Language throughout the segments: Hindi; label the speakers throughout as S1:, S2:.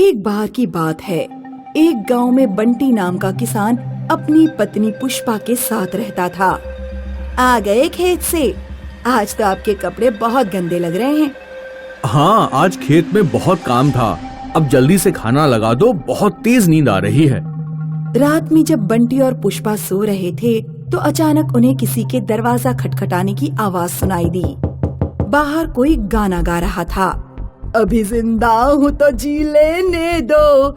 S1: एक बार की बात है, एक गांव में बंटी नाम का किसान अपनी पत्नी पुष्पा के साथ रहता था। आ गए खेत से? आज तो आपके कपड़े बहुत गंदे लग रहे हैं।
S2: हाँ, आज खेत में बहुत काम था। अब जल्दी से खाना लगा दो, बहुत तेज नींद आ रही है।
S1: रात में जब बंटी और पुष्पा सो रहे थे तो अचानक उन्हें किसी के दरवाजा खटखटाने की आवाज सुनाई दी। बाहर कोई गाना गा रहा था। अभी जिंदा हूँ तो जी लेने दो,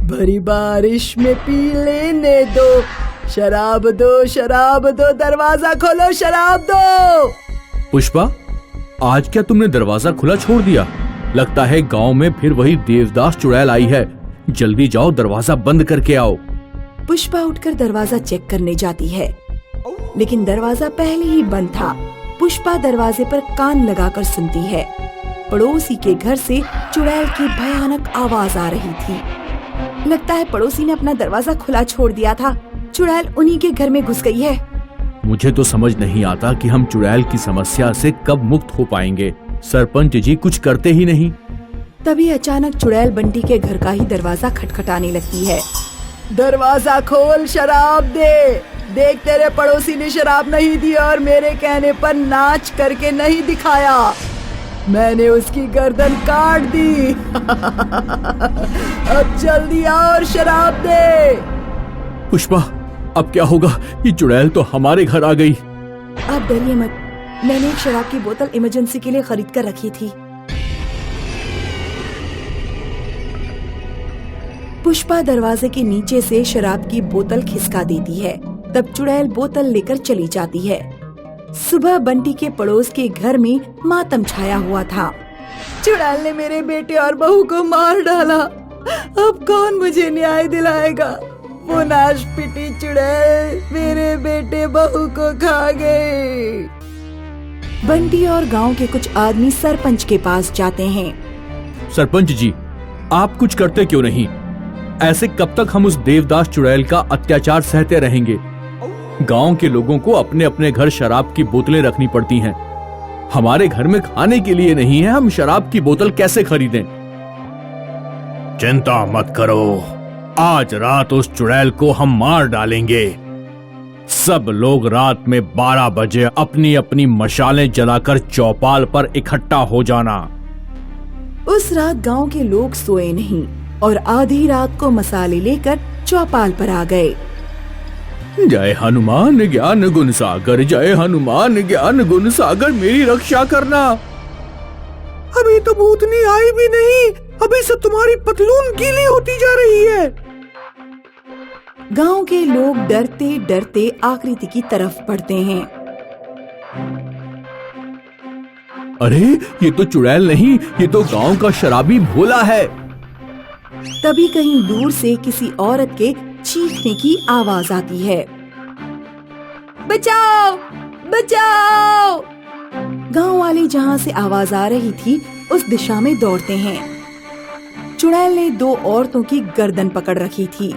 S1: भरी बारिश में पी लेने दो, शराब दो, दरवाजा खोलो, शराब दो।
S2: पुष्पा, आज क्या तुमने दरवाजा खुला छोड़ दिया? लगता है गांव में फिर वही देवदास चुड़ैल आई है। जल्दी जाओ, दरवाजा बंद करके आओ।
S1: पुष्पा उठकर दरवाजा चेक करने जाती है, लेकिन दरवाजा पहले ही बंद था। पुष्पा दरवाजे पर कान लगाकर सुनती है। पड़ोसी के घर से चुड़ैल की भयानक आवाज आ रही थी। लगता है पड़ोसी ने अपना दरवाजा खुला छोड़ दिया था। चुड़ैल उन्हीं के घर में घुस गई है।
S2: मुझे तो समझ नहीं आता कि हम चुड़ैल की समस्या से कब मुक्त हो पाएंगे। सरपंच जी कुछ करते ही नहीं।
S1: तभी अचानक चुड़ैल बंटी के घर का ही दरवाजा खटखटाने लगती है। दरवाजा खोल, शराब दे। देख, तेरे पड़ोसी ने शराब नहीं दी और मेरे कहने पर नाच करके नहीं दिखाया। मैंने उसकी गर्दन काट दी। अब जल्दी आ और शराब दे।
S2: पुष्पा, अब क्या होगा? ये चुड़ैल तो हमारे घर आ गई।
S1: आप डरिए मत, मैंने एक शराब की बोतल इमरजेंसी के लिए खरीद कर रखी थी। पुष्पा दरवाजे के नीचे से शराब की बोतल खिसका देती है। तब चुड़ैल बोतल लेकर चली जाती है। सुबह बंटी के पड़ोस के घर में मातम छाया हुआ था। चुड़ैल ने मेरे बेटे और बहू को मार डाला। अब कौन मुझे न्याय दिलाएगा? वो नाशपिटी चुड़ैल मेरे बेटे बहू को खा गए। बंटी और गांव के कुछ आदमी सरपंच के पास जाते हैं।
S2: सरपंच जी, आप कुछ करते क्यों नहीं? ऐसे कब तक हम उस देवदास चुड़ैल का अत्याचार सहते रहेंगे? गांव के लोगों को अपने अपने घर शराब की बोतलें रखनी पड़ती हैं। हमारे घर में खाने के लिए नहीं है, हम शराब की बोतल कैसे खरीदें? चिंता मत करो, आज रात उस चुड़ैल को हम मार डालेंगे। सब लोग रात में 12 बजे अपनी अपनी मशालें जलाकर चौपाल पर इकट्ठा हो जाना।
S1: उस रात गांव के लोग सोए नहीं और आधी रात को मसाले लेकर चौपाल पर आ गए।
S2: जय हनुमान ज्ञान गुण सागर, जय हनुमान ज्ञान गुण सागर, मेरी रक्षा करना।
S3: अभी तो भूतनी आई भी नहीं, अभी से तुम्हारी पतलून गीली होती जा रही है।
S1: गांव के लोग डरते डरते आकृति की तरफ बढ़ते हैं।
S2: अरे, ये तो चुड़ैल नहीं, ये तो गांव का शराबी भोला है।
S1: तभी कहीं दूर से किसी औरत के चीखने की आवाज आती है। बचाओ, बचाओ! गांव वाले जहां से आवाज आ रही थी उस दिशा में दौड़ते हैं। चुड़ैल ने 2 औरतों की गर्दन पकड़ रखी थी।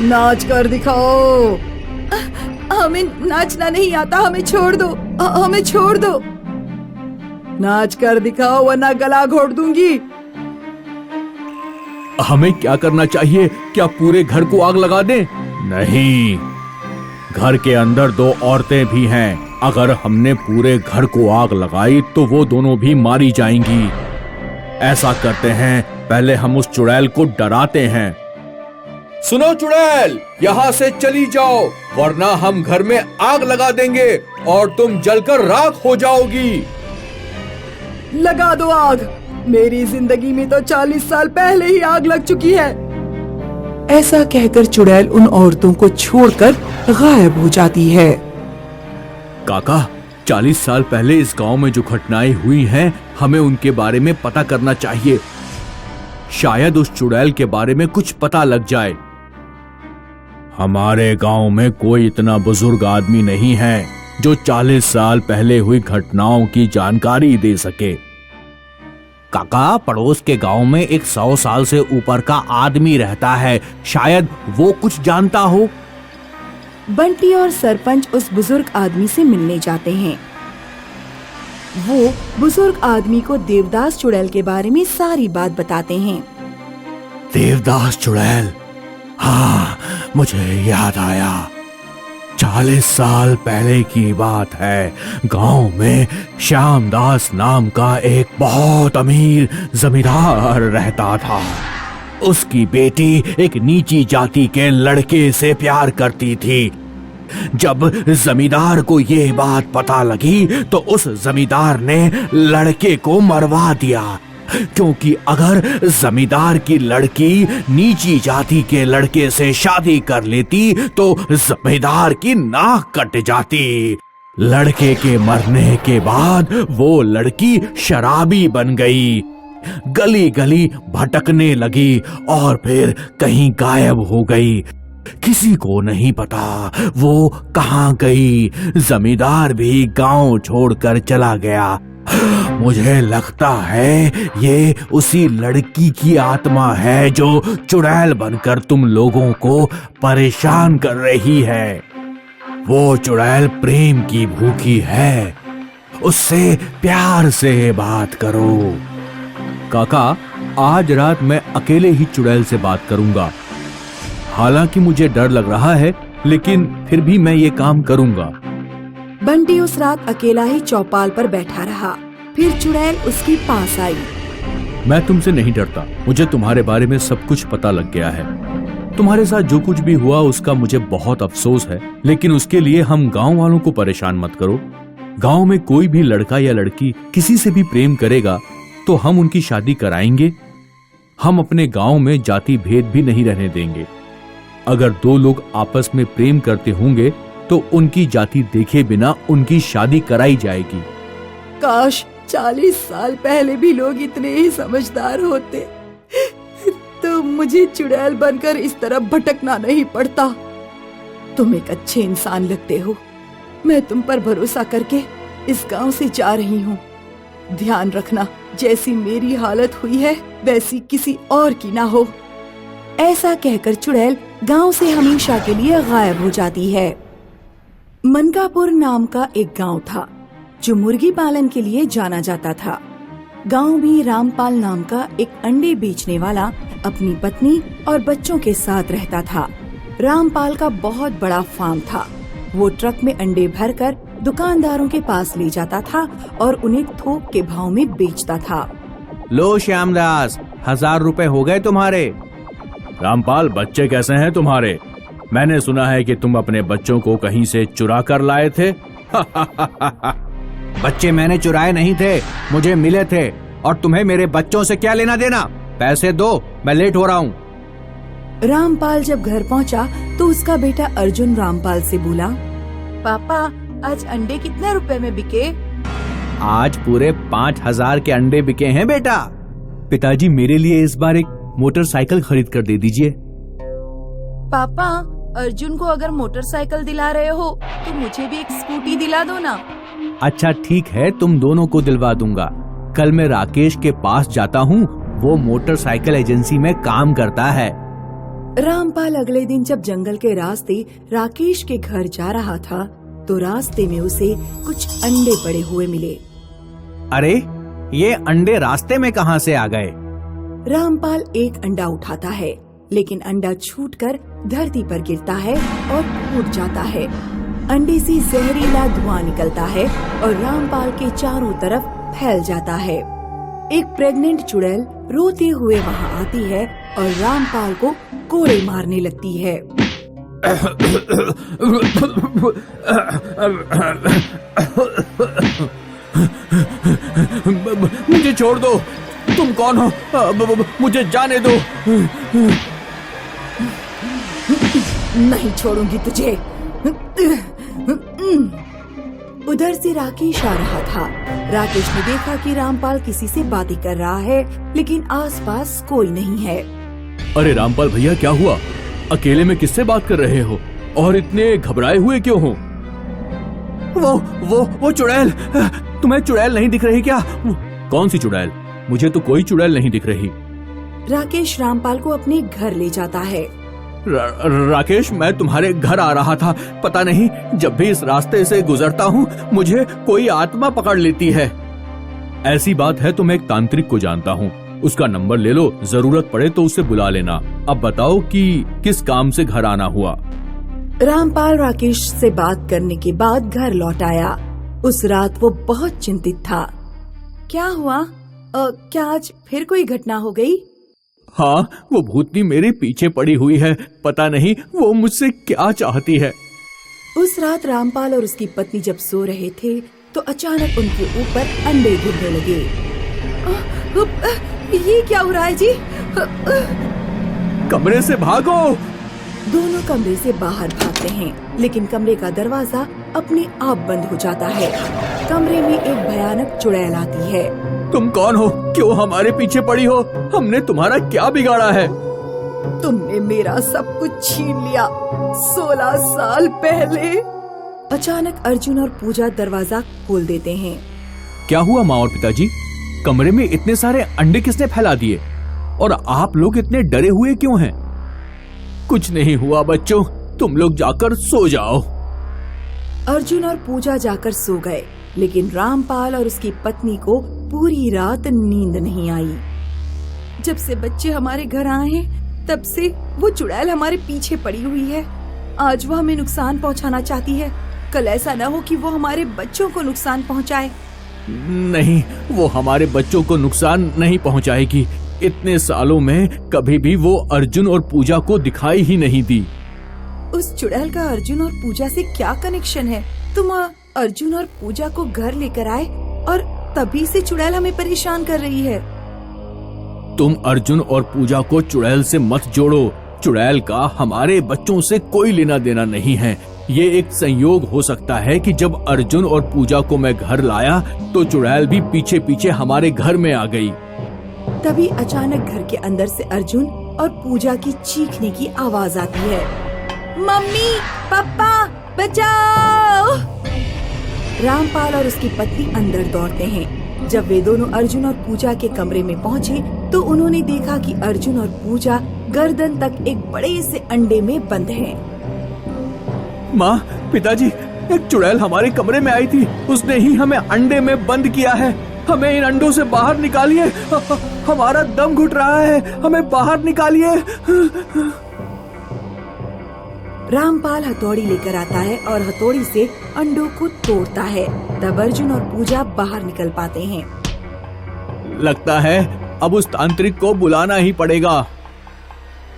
S1: नाच कर दिखाओ। हमें नाचना नहीं आता, हमें छोड़ दो, हमें छोड़ दो। नाच कर दिखाओ वरना गला घोट दूंगी।
S2: हमें क्या करना चाहिए? क्या पूरे घर को आग लगा दें? नहीं, घर के अंदर 2 औरतें भी हैं। अगर हमने पूरे घर को आग लगाई तो वो दोनों भी मारी जाएंगी। ऐसा करते हैं, पहले हम उस चुड़ैल को डराते हैं। सुनो चुड़ैल, यहाँ से चली जाओ वरना हम घर में आग लगा देंगे और तुम जलकर राख हो जाओगी।
S1: लगा दो आग। मेरी जिंदगी में तो 40 साल पहले ही आग लग चुकी है। ऐसा कहकर चुड़ैल उन औरतों को छोड़कर गायब हो जाती है।
S2: काका, 40 साल पहले इस गांव में जो घटनाएं हुई हैं, हमें उनके बारे में पता करना चाहिए। शायद उस चुड़ैल के बारे में कुछ पता लग जाए। हमारे गांव में कोई इतना बुजुर्ग आदमी नहीं है जो 40 साल पहले हुई घटनाओं की जानकारी दे सके। काका, पड़ोस के गांव में एक 100 साल से ऊपर का आदमी रहता है, शायद वो कुछ जानता हो।
S1: बंटी और सरपंच उस बुजुर्ग आदमी से मिलने जाते हैं। वो बुजुर्ग आदमी को देवदास चुड़ैल के बारे में सारी बात बताते हैं।
S2: देवदास चुड़ैल, हाँ मुझे याद आया। 40 साल पहले की बात है। गांव में श्यामदास नाम का एक बहुत अमीर जमींदार रहता था। उसकी बेटी एक नीची जाति के लड़के से प्यार करती थी। जब जमींदार को ये बात पता लगी तो उस जमींदार ने लड़के को मरवा दिया, क्योंकि अगर जमींदार की लड़की नीची जाति के लड़के से शादी कर लेती तो जमींदार की नाक कट जाती। लड़के के मरने के बाद वो लड़की शराबी बन गई, गली गली भटकने लगी और फिर कहीं गायब हो गई। किसी को नहीं पता वो कहाँ गई। जमींदार भी गांव छोड़कर चला गया। मुझे लगता है ये उसी लड़की की आत्मा है जो चुड़ैल बनकर तुम लोगों को परेशान कर रही है। वो चुड़ैल प्रेम की भूखी है, उससे प्यार से बात करो। काका, आज रात मैं अकेले ही चुड़ैल से बात करूंगा। हालांकि मुझे डर लग रहा है, लेकिन फिर भी मैं ये काम करूंगा।
S1: बंटी उस रात अकेला ही चौपाल पर बैठा रहा। फिर चुड़ैल उसके पास आई।
S2: मैं तुमसे नहीं डरता, मुझे तुम्हारे बारे में सब कुछ पता लग गया है। तुम्हारे साथ जो कुछ भी हुआ उसका मुझे बहुत अफसोस है, लेकिन उसके लिए हम गांव वालों को परेशान मत करो। गांव में कोई भी लड़का या लड़की किसी से भी प्रेम करेगा तो हम उनकी शादी कराएंगे। हम अपने गांव में जाति भेद भी नहीं रहने देंगे। अगर दो लोग आपस में प्रेम करते होंगे तो उनकी जाति देखे बिना उनकी शादी कराई जाएगी।
S1: काश 40 साल पहले भी लोग इतने ही समझदार होते तो मुझे चुड़ैल बनकर इस तरह भटकना नहीं पड़ता। तुम एक अच्छे इंसान लगते हो। मैं तुम पर भरोसा करके इस गांव से जा रही हूँ। ध्यान रखना, जैसी मेरी हालत हुई है वैसी किसी और की ना हो। ऐसा कहकर चुड़ैल गांव से हमेशा के लिए गायब हो जाती है। मनकापुर नाम का एक गांव था जो मुर्गी पालन के लिए जाना जाता था। गांव में रामपाल नाम का एक अंडे बेचने वाला अपनी पत्नी और बच्चों के साथ रहता था। रामपाल का बहुत बड़ा फार्म था। वो ट्रक में अंडे भरकर दुकानदारों के पास ले जाता था और उन्हें थोक के भाव में बेचता था।
S2: लो श्यामदास, 1000 रुपए हो गए तुम्हारे। रामपाल, बच्चे कैसे हैं तुम्हारे? मैंने सुना है कि तुम अपने बच्चों को कहीं से चुरा कर लाए थे। बच्चे मैंने चुराए नहीं थे, मुझे मिले थे। और तुम्हें मेरे बच्चों से क्या लेना देना? पैसे दो, मैं लेट हो रहा हूँ।
S1: रामपाल जब घर पहुंचा तो उसका बेटा अर्जुन रामपाल से बोला, पापा आज अंडे कितने रुपए में बिके?
S2: आज पूरे 5000 के अंडे बिके हैं बेटा। पिताजी, मेरे लिए इस बार एक मोटरसाइकिल खरीद कर दे दीजिए।
S1: पापा, अर्जुन को अगर मोटरसाइकिल दिला रहे हो तो मुझे भी एक स्कूटी दिला दो ना।
S2: अच्छा ठीक है, तुम दोनों को दिलवा दूंगा। कल मैं राकेश के पास जाता हूँ, वो मोटरसाइकिल एजेंसी में काम करता है।
S1: रामपाल अगले दिन जब जंगल के रास्ते राकेश के घर जा रहा था तो रास्ते में उसे कुछ अंडे पड़े हुए मिले।
S2: अरे, ये अंडे रास्ते में कहाँ से आ गए?
S1: रामपाल एक अंडा उठाता है, लेकिन अंडा छूटकर धरती पर गिरता है और फूट जाता है। अंडे से जहरीला धुआं निकलता है और रामपाल के चारों तरफ फैल जाता है। एक प्रेग्नेंट चुड़ैल रोते हुए वहाँ आती है और रामपाल को कोड़े मारने लगती है।
S2: मुझे छोड़ दो, तुम कौन हो? मुझे जाने दो।
S1: नहीं छोड़ूंगी तुझे। उधर से राकेश आ रहा था। राकेश ने देखा कि रामपाल किसी से बातें कर रहा है, लेकिन आसपास कोई नहीं है।
S2: अरे रामपाल भैया, क्या हुआ? अकेले में किससे बात कर रहे हो और इतने घबराए हुए क्यों हो? वो चुड़ैल। तुम्हें चुड़ैल नहीं दिख रही क्या? कौन सी चुड़ैल? मुझे तो कोई चुड़ैल नहीं दिख रही।
S1: राकेश रामपाल को अपने घर ले जाता है।
S2: राकेश, मैं तुम्हारे घर आ रहा था। पता नहीं, जब भी इस रास्ते से गुजरता हूँ मुझे कोई आत्मा पकड़ लेती है। ऐसी बात है तो मैं एक तांत्रिक को जानता हूँ, उसका नंबर ले लो, जरूरत पड़े तो उसे बुला लेना। अब बताओ कि किस काम से घर आना हुआ।
S1: रामपाल राकेश से बात करने के बाद घर लौट आया। उस रात वो बहुत चिंतित था। क्या हुआ? क्या आज फिर कोई घटना हो गई?
S2: हाँ, वो भूतनी मेरे पीछे पड़ी हुई है। पता नहीं वो मुझसे क्या चाहती है।
S1: उस रात रामपाल और उसकी पत्नी जब सो रहे थे तो अचानक उनके ऊपर अंडे गिरने लगे। ये क्या हो रहा है जी?
S2: कमरे से भागो।
S1: दोनों कमरे से बाहर भागते हैं, लेकिन कमरे का दरवाजा अपने आप बंद हो जाता है। कमरे में एक भयानक चुड़ैल आती है।
S2: तुम कौन हो? क्यों हमारे पीछे पड़ी हो? हमने तुम्हारा क्या बिगाड़ा है?
S1: तुमने मेरा सब कुछ छीन लिया 16 साल पहले। अचानक अर्जुन और पूजा दरवाजा खोल देते हैं।
S2: क्या हुआ माँ और पिताजी? कमरे में इतने सारे अंडे किसने फैला दिए? और आप लोग इतने डरे हुए क्यों हैं? कुछ नहीं हुआ बच्चों, तुम लोग जाकर सो जाओ।
S1: अर्जुन और पूजा जाकर सो गए, लेकिन रामपाल और उसकी पत्नी को पूरी रात नींद नहीं आई। जब से बच्चे हमारे घर आए हैं तब से वो चुड़ैल हमारे पीछे पड़ी हुई है। आज वो हमें नुकसान पहुंचाना चाहती है। कल ऐसा न हो कि वो हमारे बच्चों को नुकसान पहुंचाए।
S2: नहीं, वो हमारे बच्चों को नुकसान नहीं पहुंचाएगी। इतने सालों में कभी भी वो अर्जुन और पूजा को दिखाई ही नहीं दी।
S1: उस चुड़ैल का अर्जुन और पूजा से क्या कनेक्शन है? तुम अर्जुन और पूजा को घर लेकर आए और तभी से चुड़ैल हमें परेशान कर रही है।
S2: तुम अर्जुन और पूजा को चुड़ैल से मत जोड़ो। चुड़ैल का हमारे बच्चों से कोई लेना देना नहीं है। ये एक संयोग हो सकता है कि जब अर्जुन और पूजा को मैं घर लाया तो चुड़ैल भी पीछे पीछे हमारे घर में आ गई।
S1: तभी अचानक घर के अंदर से अर्जुन और पूजा की चीखने की आवाज आती है। मम्मी, पापा, बचाओ! रामपाल और उसकी पत्नी अंदर दौड़ते हैं। जब वे दोनों अर्जुन और पूजा के कमरे में पहुँचे तो उन्होंने देखा कि अर्जुन और पूजा गर्दन तक एक बड़े से अंडे में बंद हैं।
S2: माँ, पिताजी, एक चुड़ैल हमारे कमरे में आई थी। उसने ही हमें अंडे में बंद किया है। हमें इन अंडों से बाहर निकालिए। हमारा दम घुट रहा है, हमें बाहर निकालिए।
S1: रामपाल हथौड़ी लेकर आता है और हथौड़ी से अंडों को तोड़ता है। तब अर्जुन और पूजा बाहर निकल पाते हैं।
S2: लगता है अब उस तांत्रिक को बुलाना ही पड़ेगा।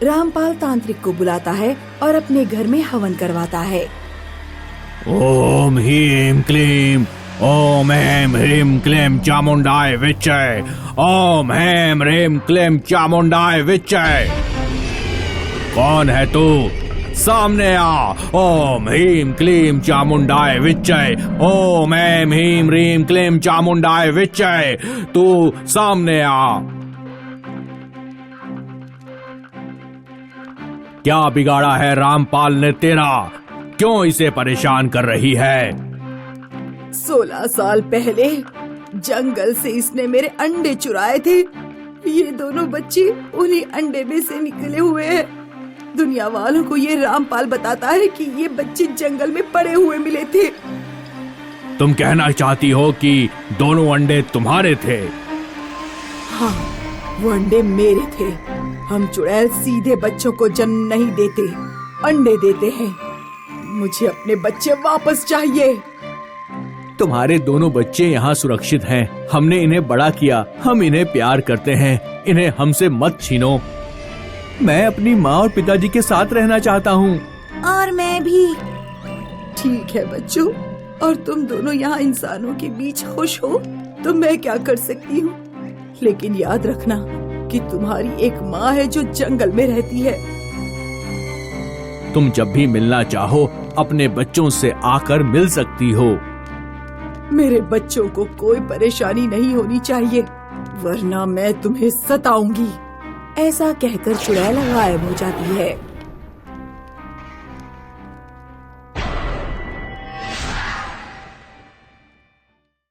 S1: रामपाल तांत्रिक को बुलाता है और अपने घर में हवन करवाता है।
S2: ओम ह्रीं क्लीं, ओम ऐं ह्रीं क्लीं चामुंडाय विच्चे, ओम ऐं ह्रीं क्लीं चामुंडाय विच्चे। कौन है तू? सामने आ। ओम ह्रीं क्लीं चामुंडाय विच्चे, ओम ऐं ह्रीं क्लीं चामुंडाय विच्चे। तू सामने आ। क्या बिगाड़ा है रामपाल ने तेरा? क्यों इसे परेशान कर रही है?
S1: 16 साल पहले जंगल से इसने मेरे अंडे चुराए थे। ये दोनों बच्चे उन्हीं अंडे में से निकले हुए हैं। दुनिया वालों को ये रामपाल बताता है कि ये बच्चे जंगल में पड़े हुए मिले थे।
S2: तुम कहना चाहती हो कि दोनों अंडे तुम्हारे थे?
S1: हाँ, वो अंडे मेरे थे। हम चुड़ैल सीधे बच्चों को जन्म नहीं देते, अंडे देते हैं। मुझे अपने बच्चे वापस चाहिए।
S2: तुम्हारे दोनों बच्चे यहाँ सुरक्षित हैं। हमने इन्हें बड़ा किया, हम इन्हें प्यार करते हैं। इन्हें हमसे मत छीनो। मैं अपनी माँ और पिताजी के साथ रहना चाहता हूँ।
S1: और मैं भी। ठीक है बच्चों, और तुम दोनों यहाँ इंसानों के बीच खुश हो तो मैं क्या कर सकती हूँ। लेकिन याद रखना कि तुम्हारी एक माँ है जो जंगल में रहती है।
S2: तुम जब भी मिलना चाहो अपने बच्चों से आकर मिल सकती हो।
S1: मेरे बच्चों को कोई परेशानी नहीं होनी चाहिए, वरना मैं तुम्हें सताऊंगी। ऐसा कहकर चुड़ैल गायब हो जाती है।